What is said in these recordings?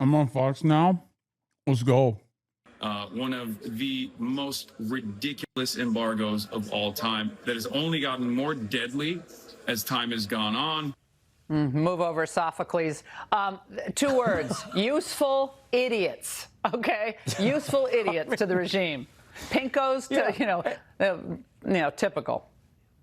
I'm on Fox now. Let's go. One of the most ridiculous embargoes of all time that has only gotten more deadly as time has gone on. Move over, Sophocles. 2 words, useful idiots, okay? Useful idiots to the regime. Pinkos to, typical.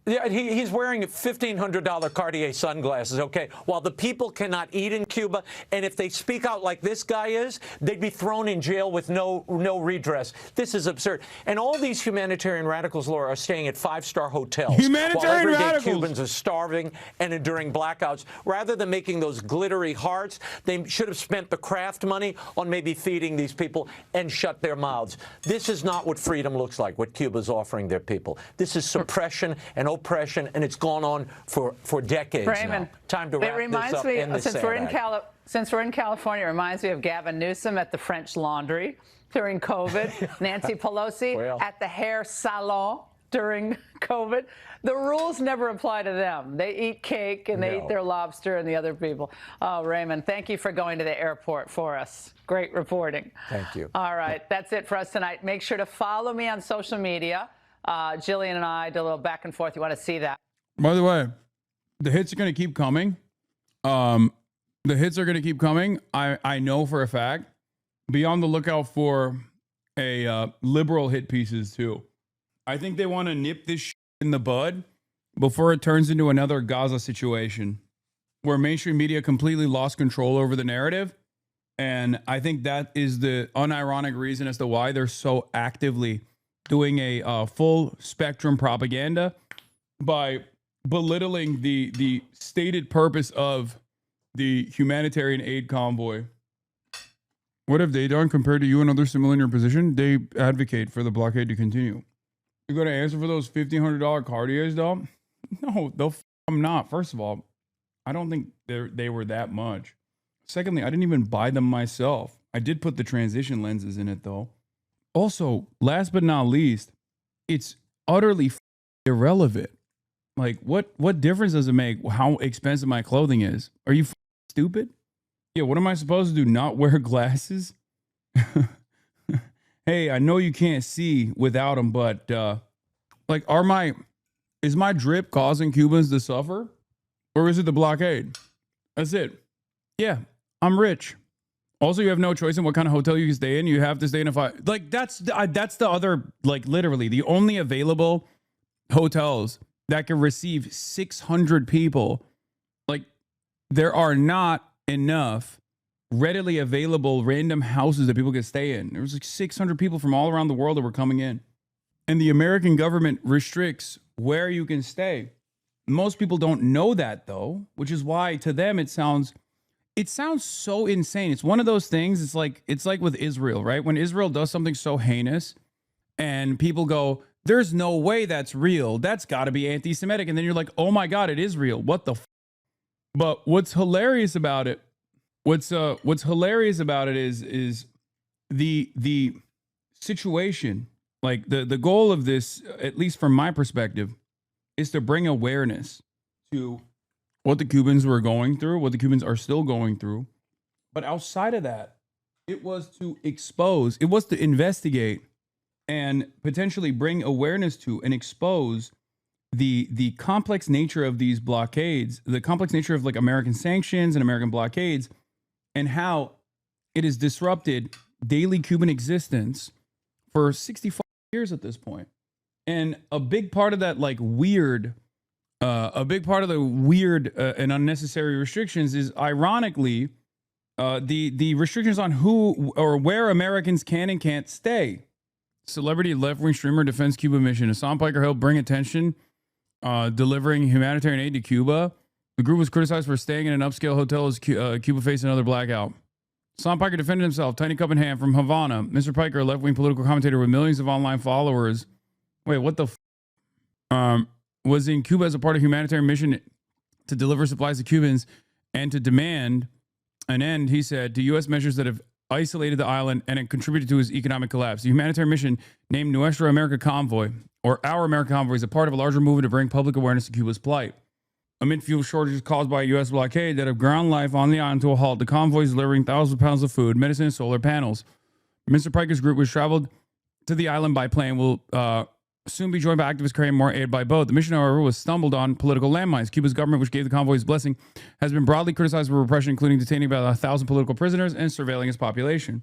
Yeah, he's wearing $1,500 Cartier sunglasses, okay? While the people cannot eat in Cuba, and if they speak out like this guy is, they'd be thrown in jail with no redress. This is absurd. And all these humanitarian radicals, Laura, are staying at 5-star hotels. Humanitarian while everyday radicals. Cubans are starving and enduring blackouts. Rather than making those glittery hearts, they should have spent the craft money on maybe feeding these people and shut their mouths. This is not what freedom looks like, what Cuba's offering their people. This is suppression and oppression, and it's gone on for decades Raymond, now. Time to wrap this up. Me, End this since we're in sad California, it reminds me of Gavin Newsom at the French Laundry during COVID, Nancy Pelosi at the hair salon during COVID. The rules never apply to them. They eat cake and they eat their lobster and the other people. Oh, Raymond, thank you for going to the airport for us. Great reporting. Thank you. All right, that's it for us tonight. Make sure to follow me on social media. Jillian and I did a little back and forth. You want to see that? By the way, the hits are going to keep coming. The hits are going to keep coming. I know for a fact. Be on the lookout for a liberal hit pieces too. I think they want to nip this in the bud before it turns into another Gaza situation where mainstream media completely lost control over the narrative. And I think that is the unironic reason as to why they're so actively doing a full spectrum propaganda by belittling the stated purpose of the humanitarian aid convoy. What have they done compared to you and others similar in your position? They advocate for the blockade to continue. You're going to answer for those $1,500 Cartiers, though? No, I'm not. First of all, I don't think they were that much. Secondly, I didn't even buy them myself. I did put the transition lenses in it, though. Also, last but not least, it's utterly irrelevant. Like, what difference does it make how expensive my clothing is? Are you stupid? Yeah, what am I supposed to do? Not wear glasses? Hey, I know you can't see without them, but is my drip causing Cubans to suffer? Or is it the blockade? That's it. Yeah, I'm rich. Also, you have no choice in what kind of hotel you can stay in. You have to stay in that's the other, literally the only available hotels that can receive 600 people. There are not enough readily available random houses that people can stay in. There was 600 people from all around the world that were coming in. And the American government restricts where you can stay. Most people don't know that, though, which is why to them it sounds so insane. It's one of those things. It's like with Israel, right? When Israel does something so heinous and people go, there's no way that's real. That's got to be anti-Semitic. And then you're like, oh my God, it is real. What the But what's hilarious about it, what's hilarious about it is the situation. Like the goal of this, at least from my perspective, is to bring awareness to what the Cubans were going through, what the Cubans are still going through. But outside of that, it was to expose, it was to investigate and potentially bring awareness to and expose the complex nature of these blockades, the complex nature of American sanctions and American blockades, and how it has disrupted daily Cuban existence for 65 years at this point. And a big part of that weird and unnecessary restrictions is, ironically, the restrictions on who or where Americans can and can't stay. Celebrity left-wing streamer defends Cuba mission. Hasan Piker helped bring attention, delivering humanitarian aid to Cuba. The group was criticized for staying in an upscale hotel as Cuba faced another blackout. Hasan Piker defended himself, tiny cup in hand, from Havana. Mr. Piker, a left-wing political commentator with millions of online followers. Wait, what the was in Cuba as a part of humanitarian mission to deliver supplies to Cubans and to demand an end, he said, to U.S. measures that have isolated the island and it contributed to his economic collapse. The humanitarian mission, named Nuestra America Convoy, or Our America Convoy, is a part of a larger movement to bring public awareness to Cuba's plight. amid fuel shortages caused by a U.S. blockade that have ground life on the island to a halt. The convoys delivering thousands of pounds of food, medicine, and solar panels. Mr. Piker's group, which traveled to the island by plane, will soon be joined by activists carrying more aid by boat. The mission, however, was stumbled on political landmines. Cuba's government, which gave the convoys blessing, has been broadly criticized for repression, including detaining about 1,000 political prisoners and surveilling its population.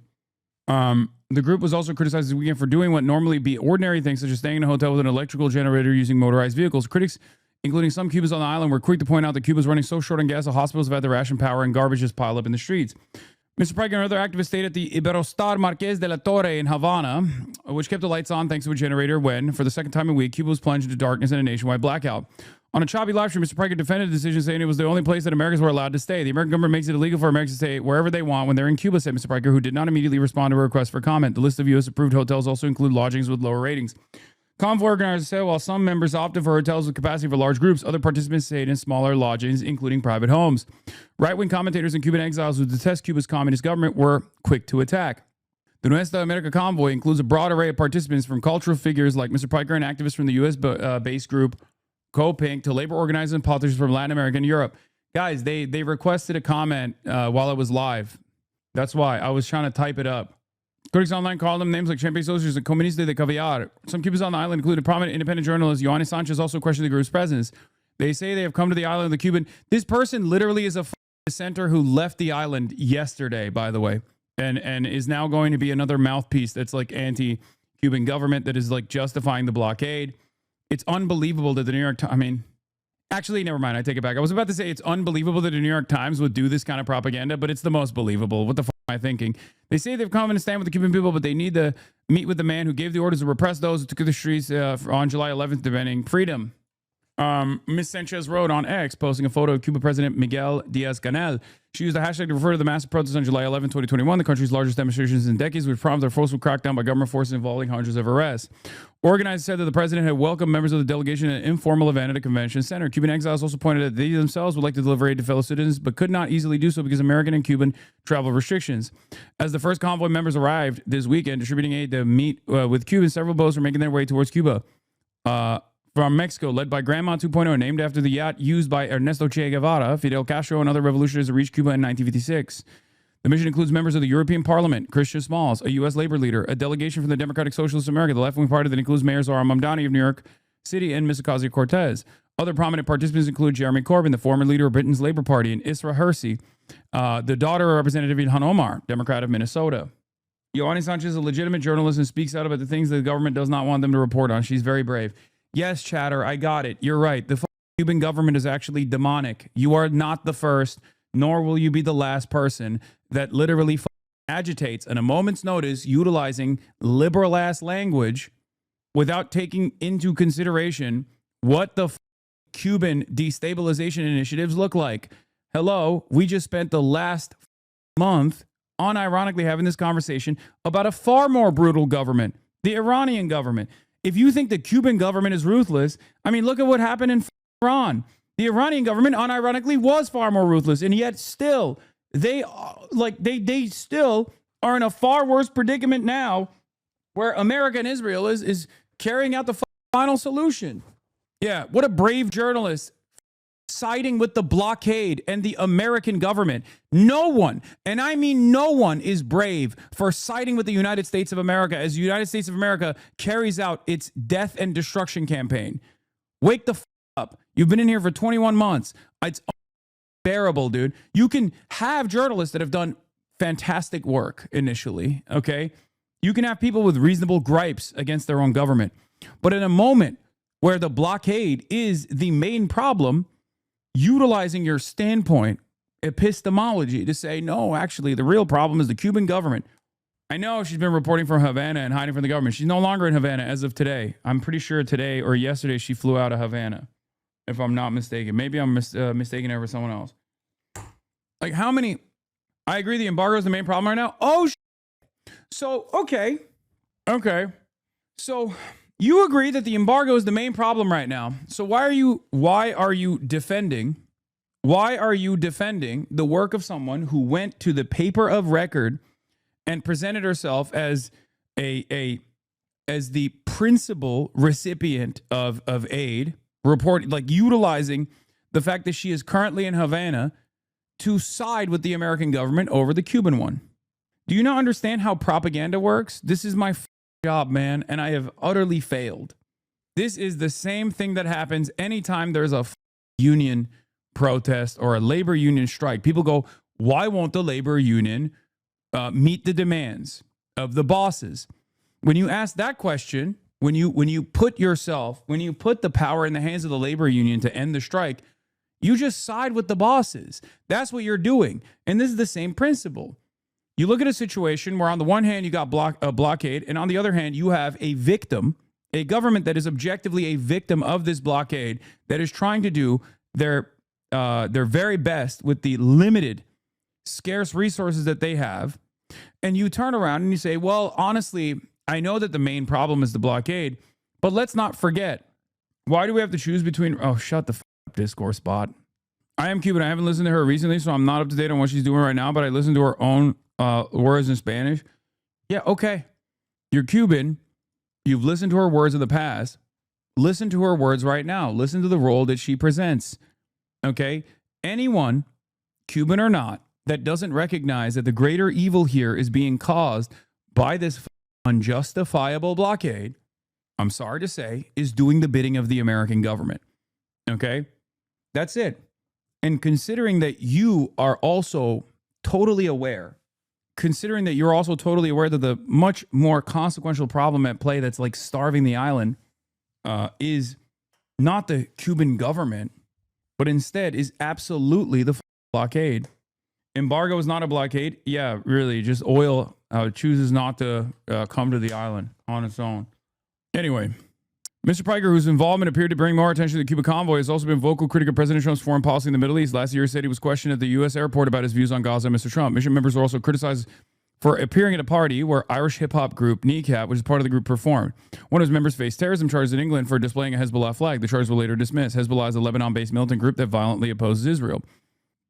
The group was also criticized this weekend for doing what normally be ordinary things, such as staying in a hotel with an electrical generator using motorized vehicles. Critics, including some Cubans on the island, were quick to point out that Cuba's running so short on gas that hospitals have had to ration power and garbage just pile up in the streets. Mr. Piker and other activists stayed at the Iberostar Marqués de la Torre in Havana, which kept the lights on thanks to a generator when, for the second time in a week, Cuba was plunged into darkness and a nationwide blackout. On a choppy live stream, Mr. Piker defended the decision, saying it was the only place that Americans were allowed to stay. The American government makes it illegal for Americans to stay wherever they want when they're in Cuba, said Mr. Piker, who did not immediately respond to a request for comment. The list of U.S.-approved hotels also include lodgings with lower ratings. Convoy organizers said while some members opted for hotels with capacity for large groups, other participants stayed in smaller lodgings, including private homes. Right-wing commentators and Cuban exiles who detest Cuba's communist government were quick to attack. The Nuestra America convoy includes a broad array of participants, from cultural figures like Mr. Piker and activists from the U.S.-based group Co-Pink to labor organizers and politicians from Latin America and Europe. Guys, they requested a comment while it was live. That's why I was trying to type it up. Critics online called them names like Champion Socials and Comunista de Caviar. Some Cubans on the island, including prominent independent journalist Yohanes Sanchez, also questioned the group's presence. They say they have come to the island of the Cuban. This person literally is a dissenter who left the island yesterday, by the way, and is now going to be another mouthpiece that's like anti-Cuban government that is like justifying the blockade. It's unbelievable that the New York Times, actually, never mind. I take it back. I was about to say it's unbelievable that the New York Times would do this kind of propaganda, but it's the most believable. What the fuck am I thinking? They say they've come and stand with the Cuban people, but they need to meet with the man who gave the orders to repress those who took to the streets on July 11th, demanding freedom. Ms. Sanchez wrote on X, posting a photo of Cuban President Miguel Diaz-Canel. She used the hashtag to refer to the massive protests on July 11, 2021, the country's largest demonstrations in decades, which prompted a forceful crackdown by government forces involving hundreds of arrests. Organizers said that the president had welcomed members of the delegation at an informal event at a convention center. Cuban exiles also pointed out that they themselves would like to deliver aid to fellow citizens, but could not easily do so because American and Cuban travel restrictions. As the first convoy members arrived this weekend, distributing aid to meet with Cubans, several boats were making their way towards Cuba. From Mexico, led by Grandma 2.0, named after the yacht used by Ernesto Che Guevara, Fidel Castro, and other revolutionaries that reached Cuba in 1956. The mission includes members of the European Parliament, Christian Smalls, a U.S. labor leader, a delegation from the Democratic Socialists of America, the left-wing party that includes Mayor Zohar Mamdani of New York City, and Ms. Ocasio-Cortez. Other prominent participants include Jeremy Corbyn, the former leader of Britain's Labour Party, and Isra Hirsi, the daughter of Representative Ilhan Omar, Democrat of Minnesota. Yohanes Sanchez is a legitimate journalist and speaks out about the things that the government does not want them to report on. She's very brave. Yes, chatter, I got it. You're right. The Cuban government is actually demonic. You are not the first, nor will you be the last person that literally agitates at a moment's notice, utilizing liberal-ass language without taking into consideration what the Cuban destabilization initiatives look like. Hello, we just spent the last month unironically having this conversation about a far more brutal government, the Iranian government. If you think the Cuban government is ruthless, I mean, look at what happened in Iran. The Iranian government, unironically, was far more ruthless, and yet still, they still are in a far worse predicament now, where America and Israel is carrying out the final solution. Yeah, what a brave journalist siding with the blockade and the American government. No one, and I mean no one, is brave for siding with the United States of America as the United States of America carries out its death and destruction campaign. Wake the up. You've been in here for 21 months. It's unbearable, dude. You can have journalists that have done fantastic work initially, okay? You can have people with reasonable gripes against their own government. But in a moment where the blockade is the main problem, utilizing your standpoint epistemology to say, no, actually, the real problem is the Cuban government. I know she's been reporting from Havana and hiding from the government. She's no longer in Havana as of today. I'm pretty sure today or yesterday she flew out of Havana, if I'm not mistaken. Maybe I'm mistaken her for someone else. Like, how many? I agree the embargo is the main problem right now. Oh, so, okay. So you agree that the embargo is the main problem right now. So why are you defending the work of someone who went to the paper of record and presented herself as as the principal recipient of aid, utilizing the fact that she is currently in Havana to side with the American government over the Cuban one. Do you not understand how propaganda works? This is my job, man, and I have utterly failed. This is the same thing that happens anytime there's a union protest or a labor union strike. People go, why won't the labor union meet the demands of the bosses? When you ask that question, when you put the power in the hands of the labor union to end the strike, you just side with the bosses. That's what you're doing. And this is the same principle. You look at a situation where on the one hand you got a blockade, and on the other hand you have a victim, a government that is objectively a victim of this blockade, that is trying to do their very best with the limited, scarce resources that they have. And you turn around and you say, well, honestly, I know that the main problem is the blockade, but let's not forget, why do we have to choose between, oh, shut the up, discourse bot. I am Cuban. I haven't listened to her recently, so I'm not up to date on what she's doing right now, but I listened to her own words in Spanish. Yeah, okay. You're Cuban. You've listened to her words of the past. Listen to her words right now. Listen to the role that she presents. Okay? Anyone, Cuban or not, that doesn't recognize that the greater evil here is being caused by this unjustifiable blockade, I'm sorry to say, is doing the bidding of the American government. Okay? That's it. And considering that you are also totally aware, considering that you're also totally aware that the much more consequential problem at play that's like starving the island is not the Cuban government, but instead is absolutely the blockade. Embargo is not a blockade. Yeah, really, just oil chooses not to come to the island on its own. Anyway, Mr. Piker, whose involvement appeared to bring more attention to the Cuba convoy, has also been vocal critic of President Trump's foreign policy in the Middle East. Last year, he said he was questioned at the U.S. airport about his views on Gaza and Mr. Trump. Mission members were also criticized for appearing at a party where Irish hip-hop group Kneecap, which is part of the group, performed. One of his members faced terrorism charges in England for displaying a Hezbollah flag. The charges were later dismissed. Hezbollah is a Lebanon-based militant group that violently opposes Israel.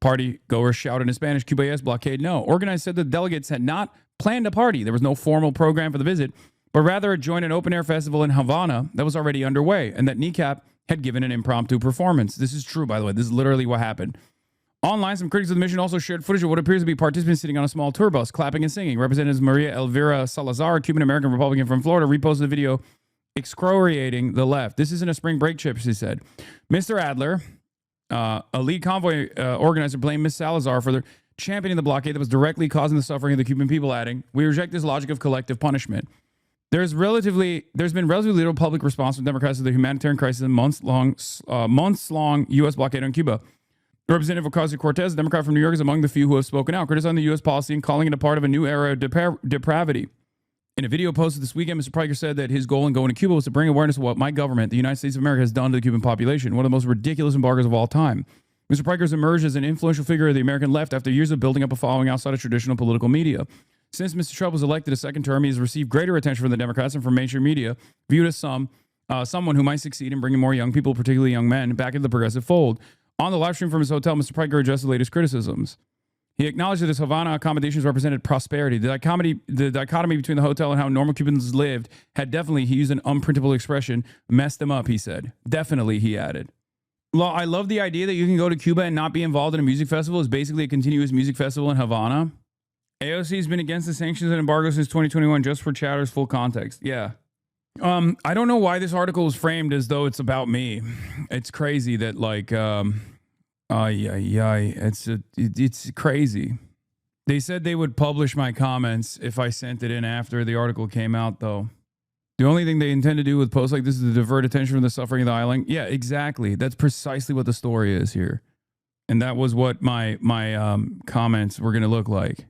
Party goers shouted in Spanish, Cuba yes, blockade no. Organizers said the delegates had not planned a party. There was no formal program for the visit, but rather it joined an open-air festival in Havana that was already underway, and that Kneecap had given an impromptu performance. This is true, by the way. This is literally what happened. Online, some critics of the mission also shared footage of what appears to be participants sitting on a small tour bus, clapping and singing. Representatives Maria Elvira Salazar, a Cuban-American Republican from Florida, reposted the video excoriating the left. This isn't a spring break trip, she said. Mr. Adler, a lead convoy organizer, blamed Ms. Salazar for championing the blockade that was directly causing the suffering of the Cuban people, adding, "We reject this logic of collective punishment." There's been relatively little public response from Democrats to the humanitarian crisis and months-long U.S. blockade on Cuba. Representative Ocasio-Cortez, a Democrat from New York, is among the few who have spoken out, criticizing the U.S. policy and calling it a part of a new era of depravity. In a video posted this weekend, Mr. Piker said that his goal in going to Cuba was to bring awareness of what my government, the United States of America, has done to the Cuban population, one of the most ridiculous embargoes of all time. Mr. Piker has emerged as an influential figure of the American left after years of building up a following outside of traditional political media. Since Mr. Trump was elected a second term, he has received greater attention from the Democrats and from mainstream media, viewed as someone who might succeed in bringing more young people, particularly young men, back into the progressive fold. On the live stream from his hotel, Mr. Piker addressed the latest criticisms. He acknowledged that his Havana accommodations represented prosperity. The dichotomy between the hotel and how normal Cubans lived had definitely, he used an unprintable expression, messed them up, he said. Definitely, he added. Well, I love the idea that you can go to Cuba and not be involved in a music festival. It's basically a continuous music festival in Havana. AOC has been against the sanctions and embargo since 2021, just for chatter's full context. Yeah. I don't know why this article is framed as though it's about me. It's crazy that it's crazy. They said they would publish my comments if I sent it in after the article came out, though. The only thing they intend to do with posts like this is to divert attention from the suffering of the island. Yeah, exactly. That's precisely what the story is here. And that was what my comments were going to look like.